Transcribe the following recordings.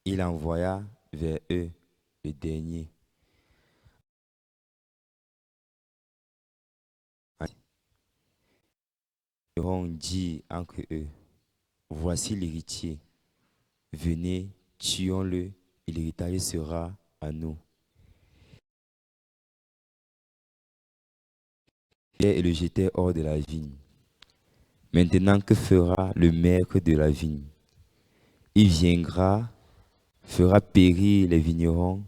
il envoya vers eux le dernier. Ils auront dit entre eux, voici l'héritier, venez, tuons-le, et l'héritage sera à nous. Et le jetèrent hors de la vigne. Maintenant, que fera le maître de la vigne? Il viendra, fera périr les vignerons,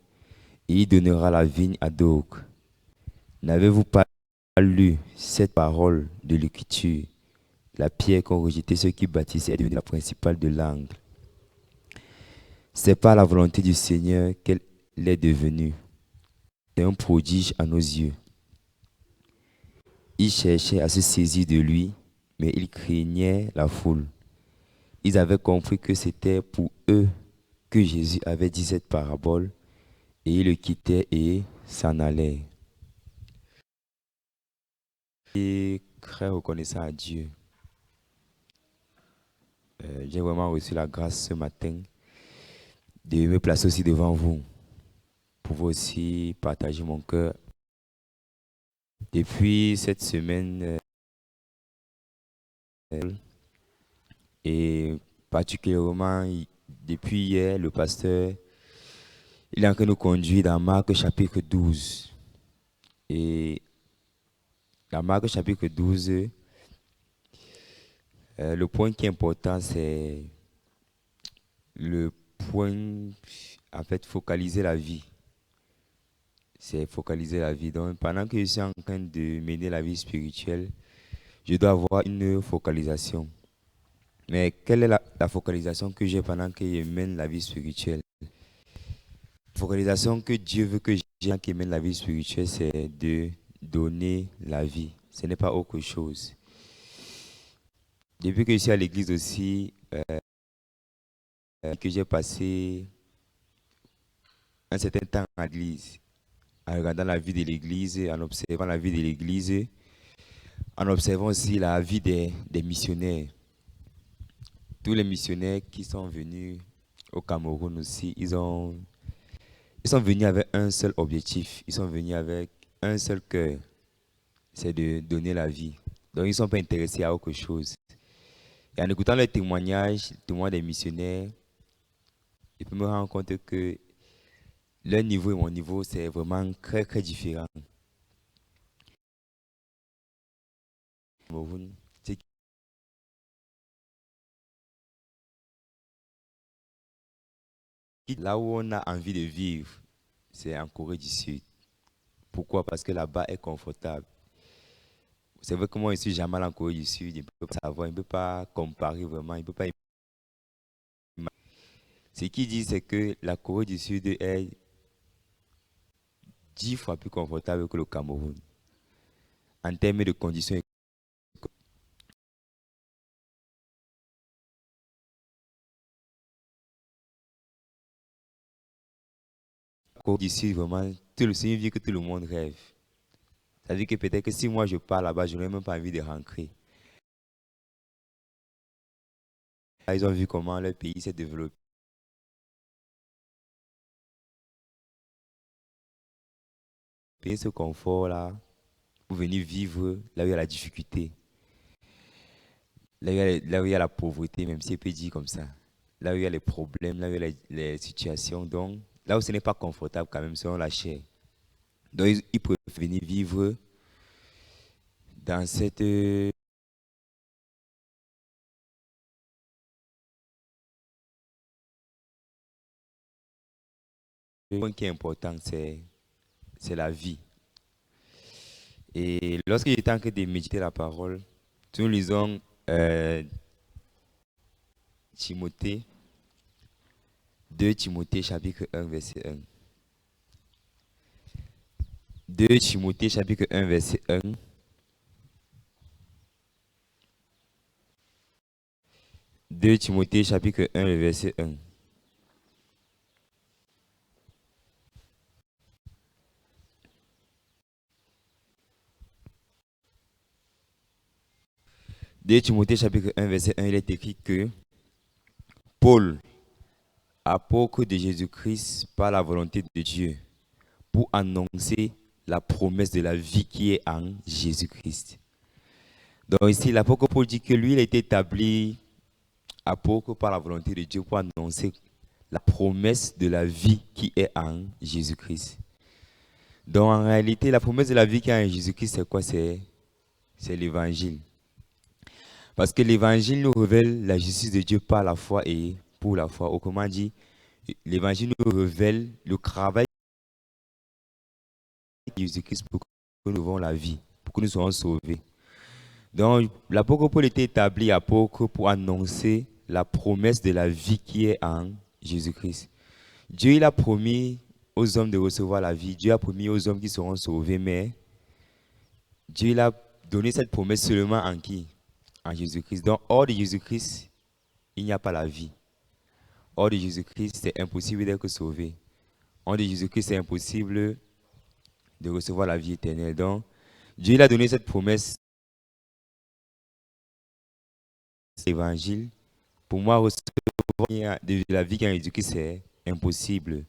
et il donnera la vigne à d'autres. N'avez-vous pas lu cette parole de l'Écriture? La pierre qu'ont rejetée ceux qui bâtissaient est devenue la principale de l'angle. C'est par la volonté du Seigneur qu'elle est devenue. C'est un prodige à nos yeux. Ils cherchaient à se saisir de lui, mais ils craignaient la foule. Ils avaient compris que c'était pour eux que Jésus avait dit cette parabole, et ils le quittaient et s'en allaient. Et très reconnaissant à Dieu. J'ai vraiment reçu la grâce ce matin de me placer aussi devant vous, pour aussi partager mon cœur. Depuis cette semaine, et particulièrement depuis hier, le pasteur, il est en train de nous conduire dans Marc chapitre 12. Et dans Marc chapitre 12, le point qui est important, c'est le point, en fait, focaliser la vie. C'est focaliser la vie. Donc, pendant que je suis en train de mener la vie spirituelle, je dois avoir une focalisation. Mais quelle est la focalisation que j'ai pendant que je mène la vie spirituelle? La focalisation que Dieu veut que j'ai pendant que je mène la vie spirituelle, c'est de donner la vie. Ce n'est pas autre chose. Depuis que je suis à l'église aussi, que j'ai passé un certain temps à l'église, en regardant la vie de l'église, en observant la vie de l'église, en observant aussi la vie des missionnaires. Tous les missionnaires qui sont venus au Cameroun aussi, ils sont venus avec un seul objectif, ils sont venus avec un seul cœur, c'est de donner la vie. Donc ils ne sont pas intéressés à autre chose. Et en écoutant les témoignages des missionnaires, je peux me rendre compte que leur niveau et mon niveau, c'est vraiment très, très différent. C'est là où on a envie de vivre, c'est en Corée du Sud. Pourquoi? Parce que là-bas est confortable. C'est vrai que moi, je suis jamais allé en Corée du Sud, il ne peut pas savoir, il ne peut pas comparer vraiment, il ne peut pas imaginer. Ce qu'il dit, c'est que la Corée du Sud est 10 fois plus confortable que le Cameroun en termes de conditions économiques. La Corée du Sud, vraiment, c'est une vie que tout le monde rêve. Ça veut dire que peut-être que si moi je pars là-bas, je n'aurais même pas envie de rentrer. Là, ils ont vu comment leur pays s'est développé. Payer ce confort-là pour venir vivre là où il y a la difficulté, là où il y a la pauvreté, même si on peut dire comme ça, là où il y a les problèmes, là où il y a les situations, donc là où ce n'est pas confortable quand même selon la chair. Donc ils préfèrent venir vivre dans cette le point qui est important, c'est la vie. Et lorsque j'étais en train de méditer la parole, nous lisons Timothée, 2 Timothée chapitre 1 verset 1. 2 Timothée chapitre 1 verset 1. 2 Timothée chapitre 1 le verset 1. 2 Timothée chapitre 1 verset 1, il est écrit que Paul, apôtre de Jésus-Christ par la volonté de Dieu, pour annoncer la promesse de la vie qui est en Jésus-Christ. Donc ici, l'apôtre Paul dit que lui, il a été établi apôtre par la volonté de Dieu pour annoncer la promesse de la vie qui est en Jésus-Christ. Donc en réalité, la promesse de la vie qui est en Jésus-Christ, c'est quoi? C'est l'évangile. Parce que l'évangile nous révèle la justice de Dieu par la foi et pour la foi. Autrement dit, l'évangile nous révèle le travail de Jésus-Christ pour que nous ayons la vie, pour que nous soyons sauvés. Donc, l'apôtre Paul était établi apôtre pour annoncer la promesse de la vie qui est en Jésus-Christ. Dieu, il a promis aux hommes de recevoir la vie. Dieu a promis aux hommes qui seront sauvés, mais Dieu, il a donné cette promesse seulement en qui? En Jésus-Christ. Donc, hors de Jésus-Christ, il n'y a pas la vie. Hors de Jésus-Christ, c'est impossible d'être sauvé. Hors de Jésus-Christ, c'est impossible de recevoir la vie éternelle. Donc, Dieu, il a donné cette promesse, l'évangile. Pour moi, recevoir de la vie en Jésus-Christ, c'est impossible.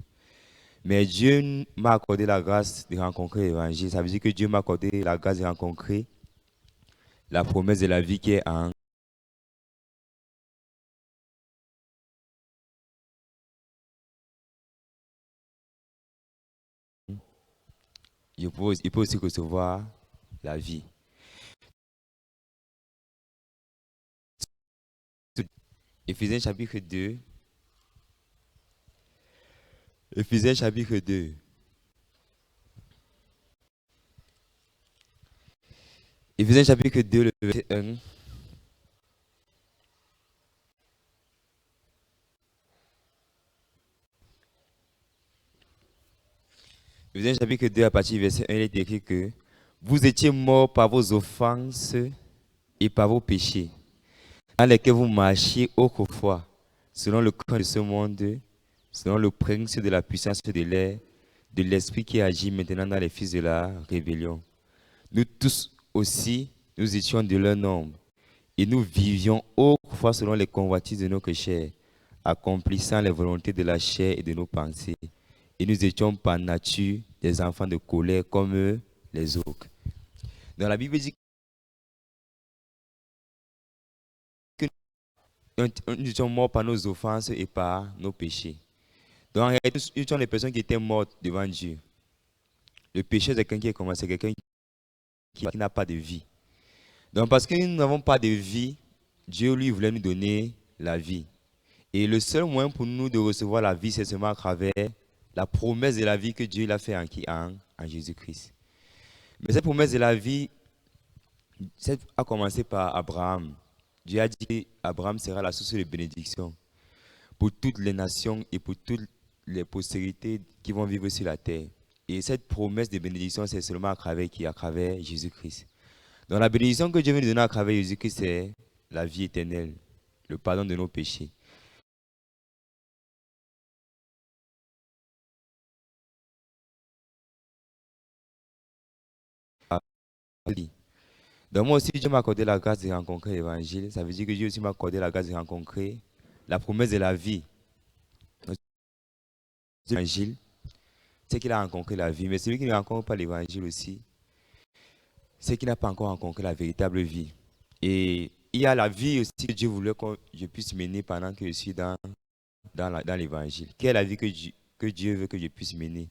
Mais Dieu m'a accordé la grâce de rencontrer l'évangile. Ça veut dire que Dieu m'a accordé la grâce de rencontrer la promesse de la vie qui est en. Il peut aussi recevoir la vie. Éphésiens chapitre 2. Éphésiens chapitre 2. Éphésiens chapitre 2, le verset 1. Éphésiens chapitre 2, à partir du verset 1, il est écrit que vous étiez morts par vos offenses et par vos péchés, dans lesquels vous marchiez autrefois, selon le cours de ce monde, selon le principe de la puissance de l'air, de l'esprit qui agit maintenant dans les fils de la rébellion. Nous tous aussi, nous étions de leur nombre, et nous vivions autrefois selon les convoitises de notre chair, accomplissant les volontés de la chair et de nos pensées. Et nous étions par nature des enfants de colère comme les autres. Dans la Bible dit que nous étions morts par nos offenses et par nos péchés. Donc en réalité, nous étions les personnes qui étaient mortes devant Dieu. Le péché, c'est quelqu'un qui est comment? C'est quelqu'un qui n'a pas de vie. Donc parce que nous n'avons pas de vie, Dieu lui voulait nous donner la vie. Et le seul moyen pour nous de recevoir la vie, c'est seulement à travers la promesse de la vie que Dieu l'a fait en Jésus-Christ. Mais cette promesse de la vie a commencé par Abraham. Dieu a dit qu'Abraham sera la source de bénédiction pour toutes les nations et pour toutes les postérités qui vont vivre sur la terre. Et cette promesse de bénédiction, c'est seulement à travers Jésus-Christ. Donc la bénédiction que Dieu veut nous donner à travers Jésus-Christ, c'est la vie éternelle, le pardon de nos péchés. Donc moi aussi, Dieu m'a accordé la grâce de rencontrer l'évangile. Ça veut dire que Dieu aussi m'a accordé la grâce de rencontrer la promesse de la vie. L'évangile, c'est qu'il a rencontré la vie. Mais celui qui ne rencontre pas l'évangile aussi, c'est qu'il n'a pas encore rencontré la véritable vie. Et il y a la vie aussi que Dieu voulait que je puisse mener pendant que je suis dans l'évangile. Quelle est la vie que Dieu veut que je puisse mener?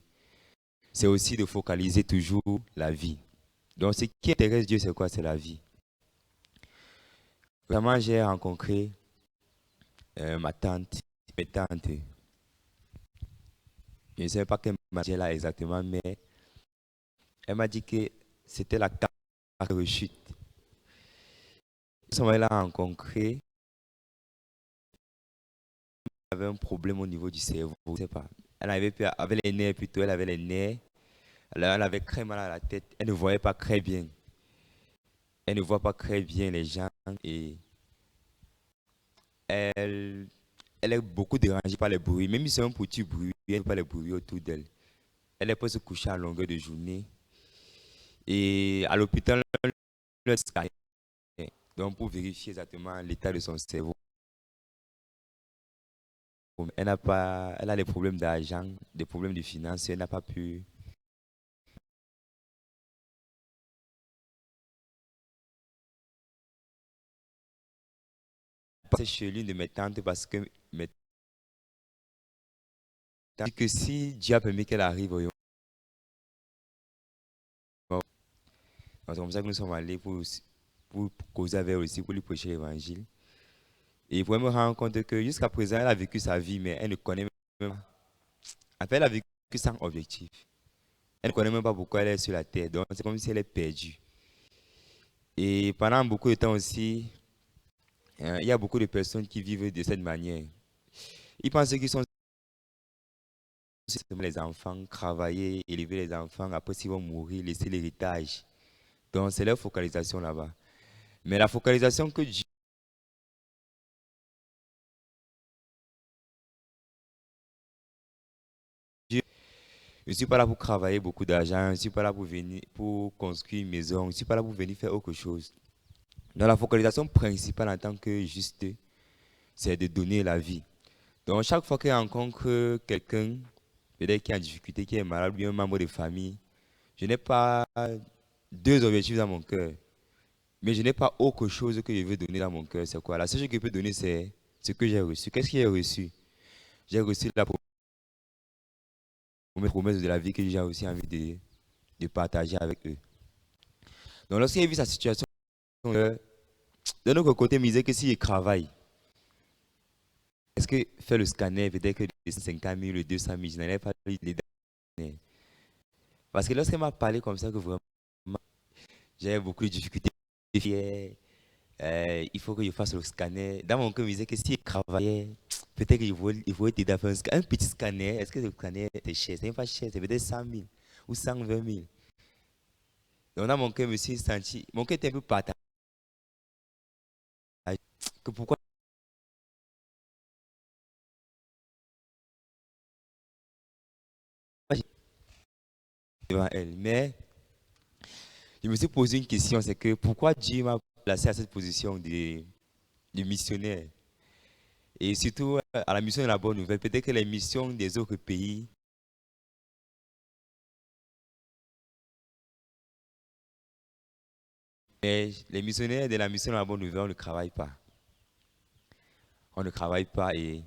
C'est aussi de focaliser toujours la vie. Donc ce qui intéresse Dieu, c'est quoi? C'est la vie. Vraiment, j'ai rencontré mes tantes. Je ne sais pas quelle m'a dit là exactement, mais elle m'a dit que c'était la carte de rechute. On l'a rencontré, elle avait un problème au niveau du cerveau, je ne sais pas. Avait les nerfs plutôt, elle avait les nerfs. Elle avait très mal à la tête, elle ne voyait pas très bien. Elle ne voit pas très bien les gens et elle, elle est beaucoup dérangée par les bruits. Même si c'est un petit bruit, elle ne pas les bruits autour d'elle. Elle peut se coucher à longueur de journée. Et à l'hôpital, le scanner, donc pour vérifier exactement l'état de son cerveau. elle a des problèmes d'argent, des problèmes de finances, elle n'a pas pu passer chez l'une de mes tantes parce que mes tantes disent que si Dieu a permis qu'elle arrive au Yoma, c'est comme ça que nous sommes allés pour causer avec elle aussi, pour lui prêcher l'évangile. Et pour me rendre compte que jusqu'à présent, elle a vécu sa vie, mais elle ne connaît même pas. En fait, elle a vécu sans objectif. Elle ne connaît même pas pourquoi elle est sur la terre. Donc, c'est comme si elle est perdue. Et pendant beaucoup de temps aussi, il y a beaucoup de personnes qui vivent de cette manière. Ils pensent qu'ils sont seulement les enfants, travailler, élever les enfants, après s'ils vont mourir, laisser l'héritage. Donc, c'est leur focalisation là-bas. Mais la focalisation que Dieu, je ne suis pas là pour travailler beaucoup d'argent, je ne suis pas là pour venir, pour construire une maison, je ne suis pas là pour venir faire autre chose. Donc, la focalisation principale en tant que juste, c'est de donner la vie. Donc, chaque fois qu'il rencontre quelqu'un, peut-être qui est en difficulté, qui est malade, ou bien un membre de famille, je n'ai pas deux objectifs dans mon cœur. Mais je n'ai pas autre chose que je veux donner dans mon cœur. C'est quoi? La seule chose que je peux donner, c'est ce que j'ai reçu. Qu'est-ce que j'ai reçu? J'ai reçu la promesse de la vie que j'ai aussi envie de partager avec eux. Donc, lorsqu'il a vu sa situation, de notre côté, il me disait que s'il travaille, est-ce que faire le scanner, peut-être que les 150 000, les 200 000, je n'allais pas les donner. Parce que lorsqu'elle m'a parlé comme ça, que vraiment, j'avais beaucoup de difficultés. Il faut que je fasse le scanner. Dans mon cœur, je me disais que si je travaillais, peut-être qu'il faut t'aider à faire un petit scanner. Est-ce que le scanner est cher? C'est pas cher, c'est peut-être 100 000 ou 120 000. Donc dans mon cœur, je me suis senti, mon cœur était un peu partagé. Que pourquoi j'étais devant elle. Mais je me suis posé une question, c'est que pourquoi Dieu m'a placé à cette position de missionnaire? Et surtout à la mission de la bonne nouvelle. Peut-être que les missions des autres pays, mais les missionnaires de la mission de la bonne nouvelle, on ne travaille pas. On ne travaille pas et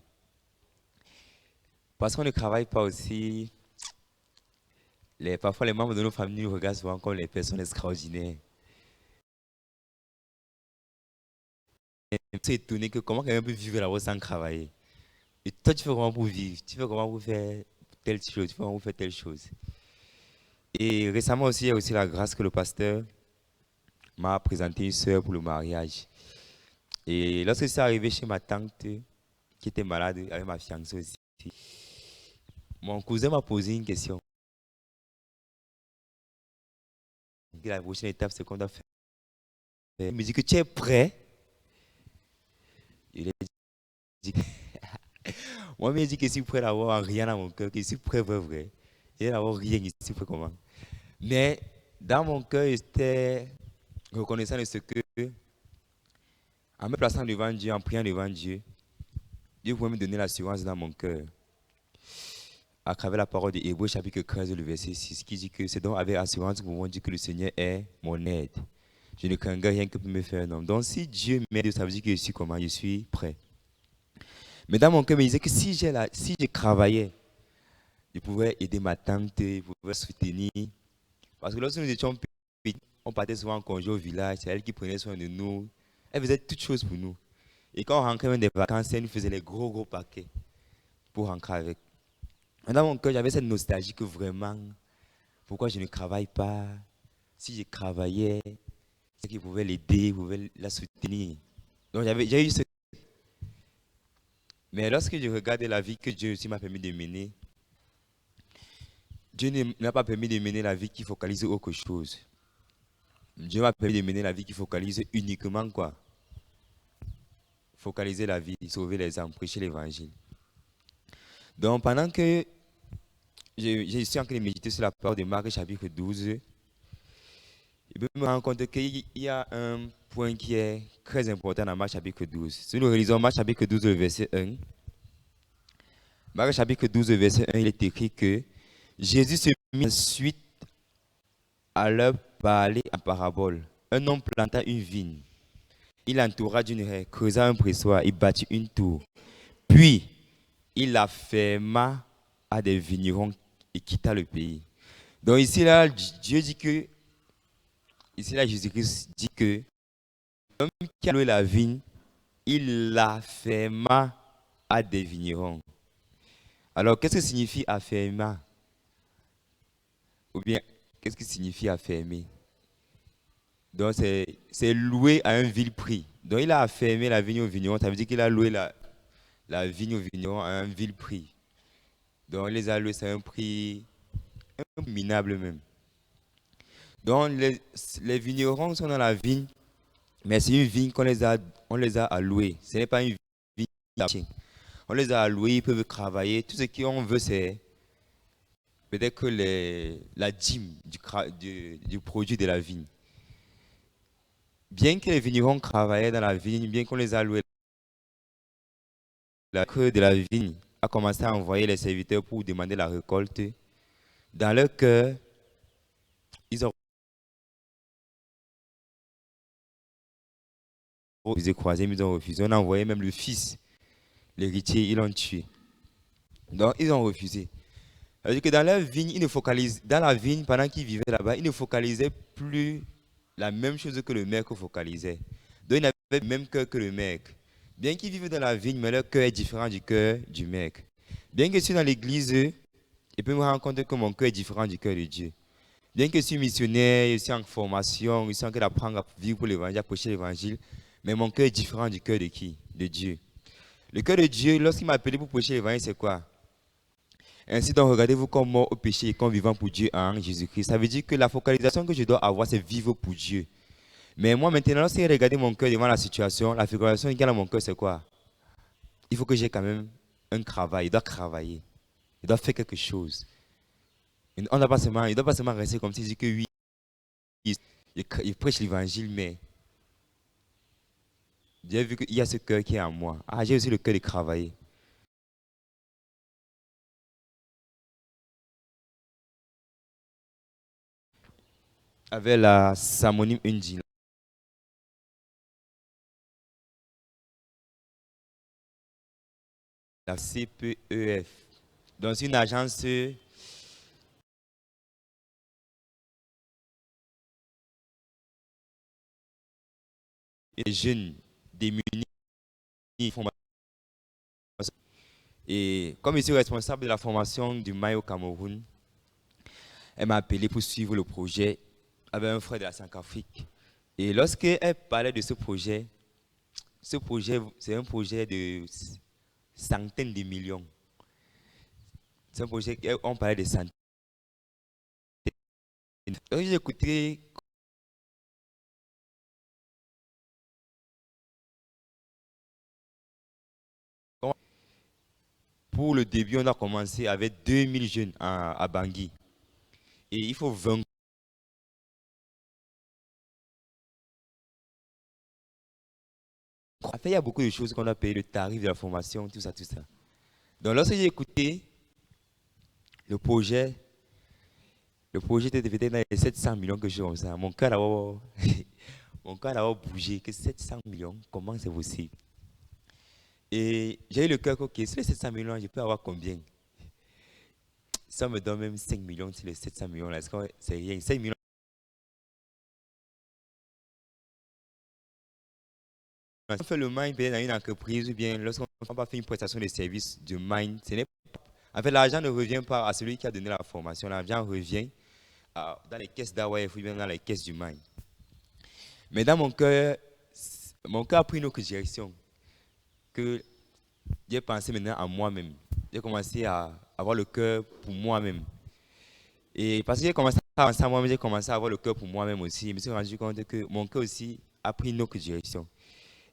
parce qu'on ne travaille pas aussi, parfois les membres de nos familles nous regardent souvent comme les personnes extraordinaires. C'est étonné que comment quelqu'un peut vivre là-bas sans travailler. Et toi, tu fais comment pour vivre? Tu fais comment pour faire telle chose? Tu fais comment pour faire telle chose? Et récemment aussi, il y a aussi la grâce que le pasteur m'a présenté une soeur pour le mariage. Et lorsque c'est arrivé chez ma tante, qui était malade avec ma fiancée aussi, mon cousin m'a posé une question. La prochaine étape, c'est qu'on doit faire. Il me dit que tu es prêt? Il a dit moi, je me dis que je suis prêt d'avoir rien dans mon cœur, que je suis prêt, vrai, vrai. Et d'avoir rien ici, prêt comment. Mais dans mon cœur, j'étais reconnaissant de ce que, en me plaçant devant Dieu, en priant devant Dieu, Dieu pouvait me donner l'assurance dans mon cœur. À travers la parole de Hébreux, chapitre 13, le verset 6, qui dit que c'est donc avec assurance que nous pouvons dire que le Seigneur est mon aide. Je ne crains rien que peut me faire un homme. Donc, si Dieu m'aide, ça veut dire que je suis comment? Je suis prêt. Mais dans mon cœur, il me disait que si je travaillais, je pouvais aider ma tante, je pouvais soutenir. Parce que lorsque nous étions petits, on partait souvent en congé au village, c'est elle qui prenait soin de nous. Elle faisait toutes choses pour nous. Et quand on rentrait même des vacances, elle nous faisait les gros, gros paquets pour rentrer avec. Et dans mon cœur, j'avais cette nostalgie que vraiment, pourquoi je ne travaille pas? Si je travaillais, c'est qu'il pouvait l'aider, pouvait la soutenir. Donc j'ai eu ce. Mais lorsque je regardais la vie que Dieu aussi m'a permis de mener, Dieu ne m'a pas permis de mener la vie qui focalise autre chose. Dieu m'a permis de mener la vie qui focalise uniquement quoi? Focaliser la vie, sauver les âmes, prêcher l'évangile. Donc pendant que je suis en train de méditer sur la parole de Marc chapitre 12, je me rends compte qu'il y a un point qui est très important dans Marc chapitre 12. Si nous relisons Marc chapitre 12, le verset 1, Marc chapitre 12, verset 1, il est écrit que Jésus se mit ensuite à leur parler en parabole. Un homme planta une vigne. Il l'entoura d'une haie, creusa un pressoir, il bâtit une tour. Puis, il la ferma à des vignerons et quitta le pays. Donc ici, là, Dieu dit que, ici, là, Jésus-Christ dit que l'homme qui a loué la vigne, il la ferma à des vignerons. Alors, qu'est-ce que signifie afferma? Ou bien, qu'est-ce que signifie affermer? Donc, c'est loué à un vil prix. Donc, il a affermé la vigne au vigneron. Ça veut dire qu'il a loué la vigne au vigneron à un vil prix. Donc, il les a loués à un prix minable même. Donc, les vignerons sont dans la vigne, mais c'est une vigne on les a alloués. Ce n'est pas une vigne. On les a alloués, ils peuvent travailler. Tout ce qu'on veut, c'est peut-être que la dîme du produit de la vigne. Bien que les vignerons travaillaient dans la vigne, bien qu'on les a loués, la queue de la vigne a commencé à envoyer les serviteurs pour demander la récolte. Dans leur cœur, ils ont refusé croiser, mais ils ont refusé. On a envoyé même le fils, l'héritier, ils l'ont tué. Donc, ils ont refusé. C'est-à-dire que dans leur vigne, dans la vigne, pendant qu'ils vivaient là-bas, ils ne focalisaient plus la même chose que le maître focalisait. Donc, ils n'avaient pas le même cœur que le maître. Bien qu'ils vivent dans la vigne, mais leur cœur est différent du cœur du maître. Bien que je suis dans l'église, je peux me rendre compte que mon cœur est différent du cœur de Dieu. Bien que je suis missionnaire, je suis en formation, je suis en train d'apprendre à vivre pour l'évangile, à prêcher l'évangile, mais mon cœur est différent du cœur de qui? De Dieu. Le cœur de Dieu, lorsqu'il m'a appelé pour prêcher l'évangile, c'est quoi? Ainsi donc, regardez-vous comme mort au péché et comme vivant pour Dieu en Jésus-Christ. Ça veut dire que la focalisation que je dois avoir, c'est vivre pour Dieu. Mais moi, maintenant, lorsque j'ai regardé mon cœur devant la situation, la focalisation qu'il y a dans mon cœur, c'est quoi? Il faut que j'ai quand même un travail. Il doit travailler. Il doit faire quelque chose. Il ne doit pas seulement rester comme s'il dit que oui, il prêche l'évangile, mais j'ai vu qu'il y a ce cœur qui est en moi. Ah, j'ai aussi le cœur de travailler. Avec la Samonim Unji, la CPEF. Donc, c'est une agence des jeunes démunis. Et comme je suis responsable de la formation du Maï au Cameroun, elle m'a appelé pour suivre le projet avec un frère de la Centrafrique. Et lorsqu'elle parlait de ce projet, c'est un projet de centaines de millions. C'est un projet, on parlait de centaines. Donc j'ai écouté pour le début, on a commencé avec 2000 jeunes à Bangui. Et il faut 20. Après, il y a beaucoup de choses qu'on a payé, le tarif de la formation, tout ça, tout ça. Donc lorsque j'ai écouté le projet, le projet était peut-être dans les 700 millions que je comme ça. Mon cœur a bougé, que 700 millions, comment c'est possible? Et j'ai eu le cœur, ok, sur les 700 millions, je peux avoir combien? Ça me donne même 5 millions sur les 700 millions, là, c'est rien. 5 millions. On fait le mind peut-être dans une entreprise ou bien lorsqu'on n'a pas fait une prestation de service de mind, en fait, l'argent ne revient pas à celui qui a donné la formation, l'argent revient dans les caisses d'AWF ou bien dans les caisses du mind. Mais dans mon cœur a pris une autre direction, que j'ai pensé maintenant à moi-même. J'ai commencé à avoir le cœur pour moi-même. Et parce que j'ai commencé à penser à moi-même, j'ai commencé à avoir le cœur pour moi-même aussi. Je me suis rendu compte que mon cœur aussi a pris une autre direction.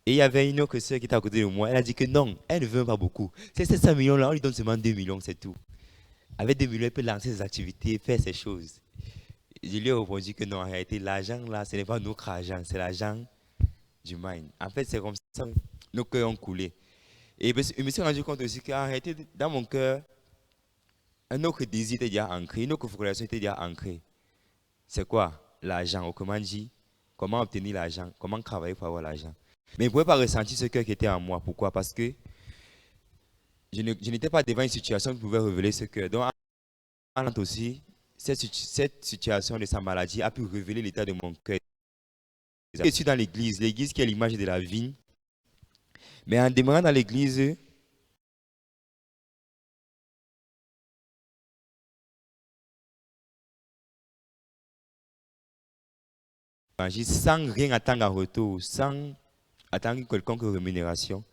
Et il y avait une autre sœur qui était à côté de moi. Elle a dit que non, elle ne veut pas beaucoup. C'est 700 millions-là, on lui donne seulement 2 millions, c'est tout. Avec 2 millions, elle peut lancer ses activités, faire ses choses. Je lui ai répondu que non, en réalité, l'argent là, ce n'est pas notre argent, c'est l'argent du mind. En fait, c'est comme ça que nos cœurs ont coulé. Et je me suis rendu compte aussi qu'en réalité, dans mon cœur, un autre désir était déjà ancré, une autre focalisation était déjà ancrée. C'est quoi? L'argent. Autrement dit, comment obtenir l'argent? Comment travailler pour avoir l'argent? Mais je ne pouvais pas ressentir ce cœur qui était en moi. Pourquoi? Parce que je n'étais pas devant une situation qui pouvait révéler ce cœur. Donc, aussi, cette situation de sa maladie a pu révéler l'état de mon cœur. Je suis dans l'église qui est l'image de la vigne. Mais en demeurant dans l'église, sans rien attendre en retour, sans attendre quelconque rémunération.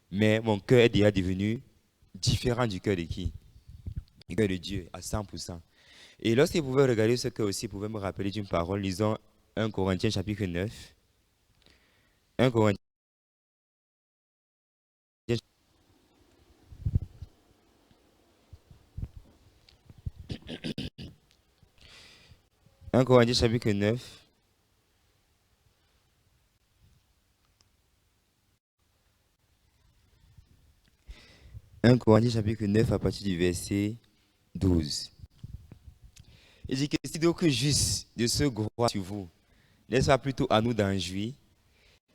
Mais mon cœur est déjà devenu différent du cœur de qui? Du cœur de Dieu, à 100%. Et lorsque vous pouvez regarder ce cœur aussi, vous pouvez me rappeler d'une parole, lisons 1 Corinthiens chapitre 9. 1 Corinthiens, 1 Corinthiens chapitre 9. 1 Corinthiens chapitre 9 à partir du verset 12. Il dit que si donc juste de se gloire sur vous, n'est-ce pas plutôt à nous d'en jouir?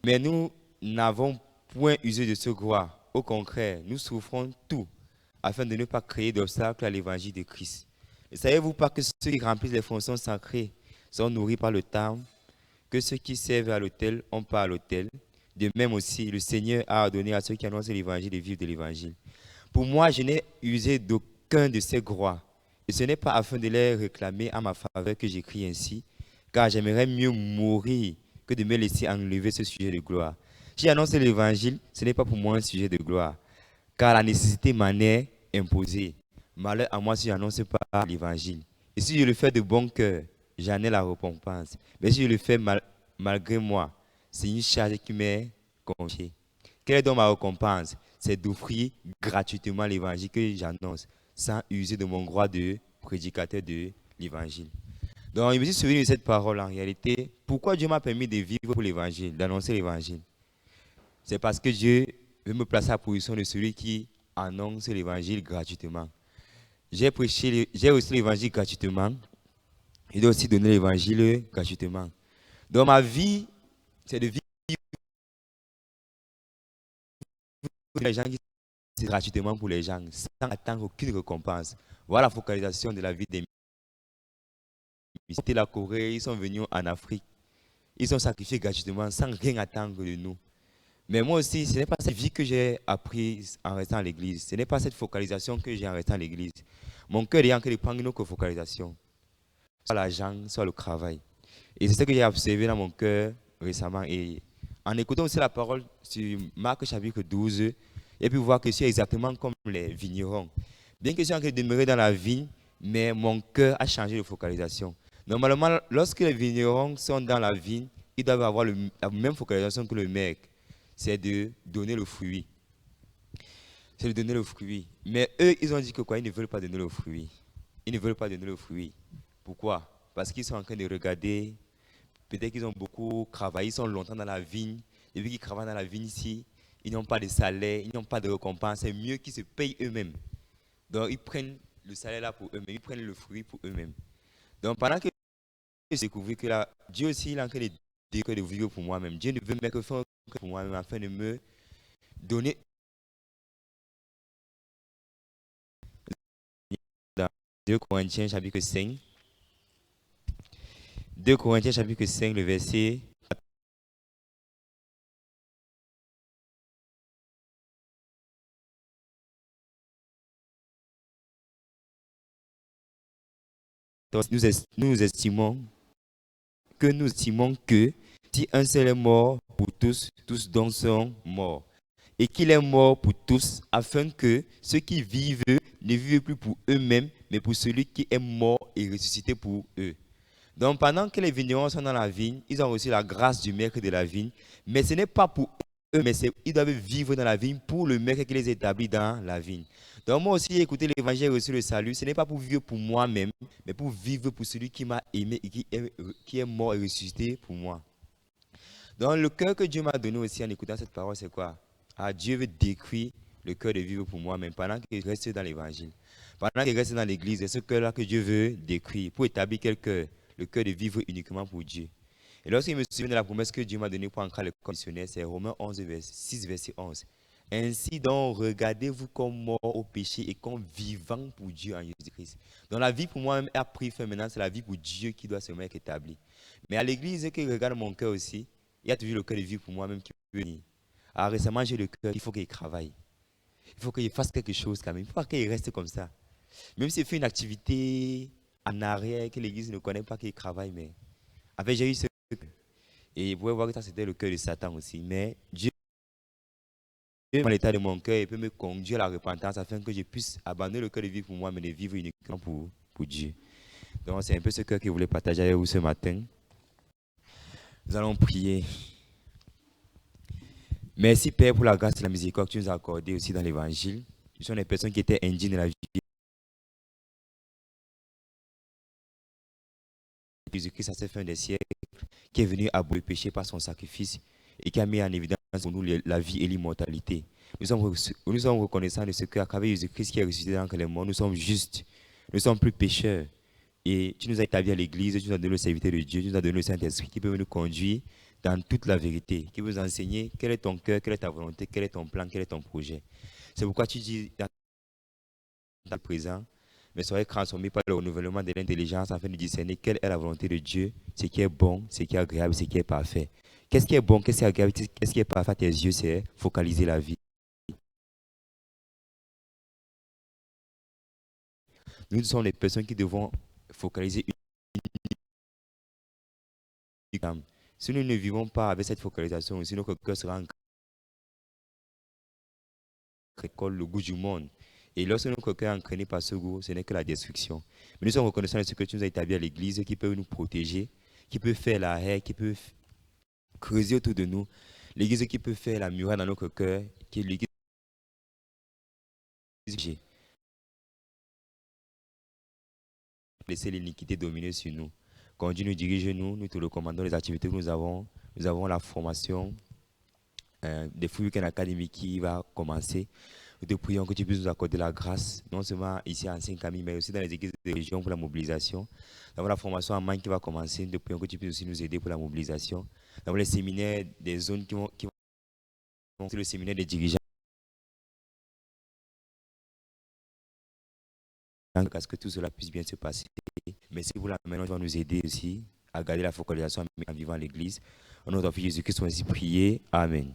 Mais nous n'avons point usé de ce gloire. Au contraire, nous souffrons tout afin de ne pas créer d'obstacles à l'évangile de Christ. Ne savez-vous pas que ceux qui remplissent les fonctions sacrées sont nourris par le temps, que ceux qui servent à l'autel ont pas à l'autel? De même aussi, le Seigneur a ordonné à ceux qui annoncent l'évangile de vivre de l'évangile. Pour moi, je n'ai usé d'aucun de ces gloires. Et ce n'est pas afin de les réclamer à ma faveur que j'écris ainsi, car j'aimerais mieux mourir que de me laisser enlever ce sujet de gloire. Si j'annonce l'évangile, ce n'est pas pour moi un sujet de gloire, car la nécessité m'en est imposée. Malheur à moi si je n'annonce pas l'évangile. Et si je le fais de bon cœur, j'en ai la récompense. Mais si je le fais malgré moi, c'est une charge qui m'est confiée. Quelle est donc ma récompense? C'est d'offrir gratuitement l'évangile que j'annonce, sans user de mon droit de prédicateur de l'évangile. Donc, je me suis souvenu de cette parole en réalité. Pourquoi Dieu m'a permis de vivre pour l'évangile, d'annoncer l'évangile? C'est parce que Dieu veut me placer à la position de celui qui annonce l'évangile gratuitement. J'ai reçu l'évangile gratuitement. Je dois aussi donner l'évangile gratuitement. Dans ma vie, c'est de vivre pour les gens qui sont gratuitement pour les gens, sans attendre aucune récompense. Voilà la focalisation de la vie des missions. Ils ont la Corée, ils sont venus en Afrique. Ils sont sacrifiés gratuitement sans rien attendre de nous. Mais moi aussi, ce n'est pas cette vie que j'ai apprise en restant à l'église. Ce n'est pas cette focalisation que j'ai en restant à l'église. Mon cœur est en train de prendre une autre focalisation. Soit l'argent, soit le travail. Et c'est ce que j'ai observé dans mon cœur récemment. Et en écoutant aussi la parole sur Marc chapitre 12, j'ai pu voir que je suis exactement comme les vignerons. Bien que je sois en train de demeurer dans la vigne, mais mon cœur a changé de focalisation. Normalement, lorsque les vignerons sont dans la vigne, ils doivent avoir la même focalisation que le mec. C'est de donner le fruit. C'est de donner le fruit. Mais eux, ils ont dit que quoi? Ils ne veulent pas donner le fruit. Ils ne veulent pas donner le fruit. Pourquoi? Parce qu'ils sont en train de regarder. Peut-être qu'ils ont beaucoup travaillé, ils sont longtemps dans la vigne. Depuis qu'ils travaillent dans la vigne ici, ils n'ont pas de salaire, ils n'ont pas de récompense. C'est mieux qu'ils se payent eux-mêmes. Donc, ils prennent le salaire là pour eux-mêmes, ils prennent le fruit pour eux-mêmes. Donc, pendant que j'ai découvert que là, Dieu aussi, il est en train de dire que de vivre pour moi-même. Dieu ne veut même que faire pour moi-même afin de me donner dans 2 Corinthiens chapitre 5. 2 Corinthiens chapitre 5, le verset. Nous estimons que si un seul est mort pour tous, tous donc sont morts. Et qu'il est mort pour tous, afin que ceux qui vivent ne vivent plus pour eux-mêmes, mais pour celui qui est mort et ressuscité pour eux. Donc pendant que les vignerons sont dans la vigne, ils ont reçu la grâce du maître de la vigne, mais ce n'est pas pour eux, mais ils doivent vivre dans la vigne pour le maître qui les établit dans la vigne. Donc moi aussi, écouter l'évangile et reçu le salut, ce n'est pas pour vivre pour moi-même, mais pour vivre pour celui qui m'a aimé et qui est mort et ressuscité pour moi. Donc le cœur que Dieu m'a donné aussi en écoutant cette parole, c'est quoi? Ah, Dieu veut détruire le cœur de vivre pour moi-même pendant qu'il reste dans l'évangile. Pendant qu'il reste dans l'église, c'est ce cœur-là que Dieu veut détruire pour établir quel cœur? Le cœur de vivre uniquement pour Dieu. Et lorsqu'il me souvient de la promesse que Dieu m'a donnée pour ancrer le conditionnaire, c'est Romains 11, 6, verset 11. Ainsi donc, regardez-vous comme mort au péché et comme vivant pour Dieu en Jésus-Christ. Donc la vie pour moi-même a pris fin maintenant, c'est la vie pour Dieu qui doit seulement être établie. Mais à l'église, qui regarde mon cœur aussi, il y a toujours le cœur de vie pour moi-même qui peut venir. Alors récemment, j'ai le cœur, il faut qu'il travaille. Il faut qu'il fasse quelque chose quand même. Il ne faut pas qu'il reste comme ça. Même s'il fait une activité en arrière que l'église ne connaît pas qu'il travaille, mais en fait, j'ai eu ce cœur. Et vous pouvez voir que ça, c'était le cœur de Satan aussi. Mais Dieu, dans l'état de mon cœur, il peut me conduire à la repentance afin que je puisse abandonner le cœur de vie pour moi, mais de vivre uniquement pour Dieu. Donc, c'est un peu ce cœur que je voulais partager avec vous ce matin. Nous allons prier. Merci, Père, pour la grâce et la miséricorde que tu nous as accordée aussi dans l'évangile. Nous sommes des personnes qui étaient indignes de la vie. Jésus-Christ, à cette fin des siècles, qui est venu abolir le péché par son sacrifice et qui a mis en évidence pour nous la vie et l'immortalité. Nous sommes reconnaissants de ce qu'à travers Jésus-Christ qui est ressuscité dans les morts, nous sommes justes, nous ne sommes plus pécheurs. Et tu nous as établis à l'église, tu nous as donné le serviteur de Dieu, tu nous as donné le Saint-Esprit qui peut nous conduire dans toute la vérité, qui peut nous enseigner quel est ton cœur, quelle est ta volonté, quel est ton plan, quel est ton projet. C'est pourquoi tu dis dans le présent, mais soyez transformés par le renouvellement de l'intelligence afin de discerner quelle est la volonté de Dieu, ce qui est bon, ce qui est agréable, ce qui est parfait. Qu'est-ce qui est bon, qu'est-ce qui est agréable, qu'est-ce qui est parfait à tes yeux, c'est focaliser la vie. Nous sommes les personnes qui devons focaliser uniquement. Si nous ne vivons pas avec cette focalisation, si notre cœur sera en récolte le goût du monde. Et lorsque notre cœur est entraîné par ce goût, ce n'est que la destruction. Mais nous sommes reconnaissants de ce que tu nous as établi à l'église, qui peut nous protéger, qui peut faire la haie, qui peut creuser autour de nous. L'église qui peut faire la muraille dans notre cœur, qui est l'église. Laisser l'iniquité dominer sur nous. Quand Dieu nous dirige, nous te recommandons les activités que nous avons. Nous avons la formation des Free Weekend Academy qui va commencer. Nous te prions que tu puisses nous accorder la grâce, non seulement ici à Saint-Camille, mais aussi dans les églises de région pour la mobilisation. Nous avons la formation en main qui va commencer. Nous te prions que tu puisses aussi nous aider pour la mobilisation. Nous avons les séminaires des zones qui vont le séminaire des dirigeants. À ce que tout cela puisse bien se passer. Merci pour la main, tu vas nous aider aussi à garder la focalisation en vivant l'église. Au nom de ton Fils Jésus-Christ, on va ainsi prier. Amen.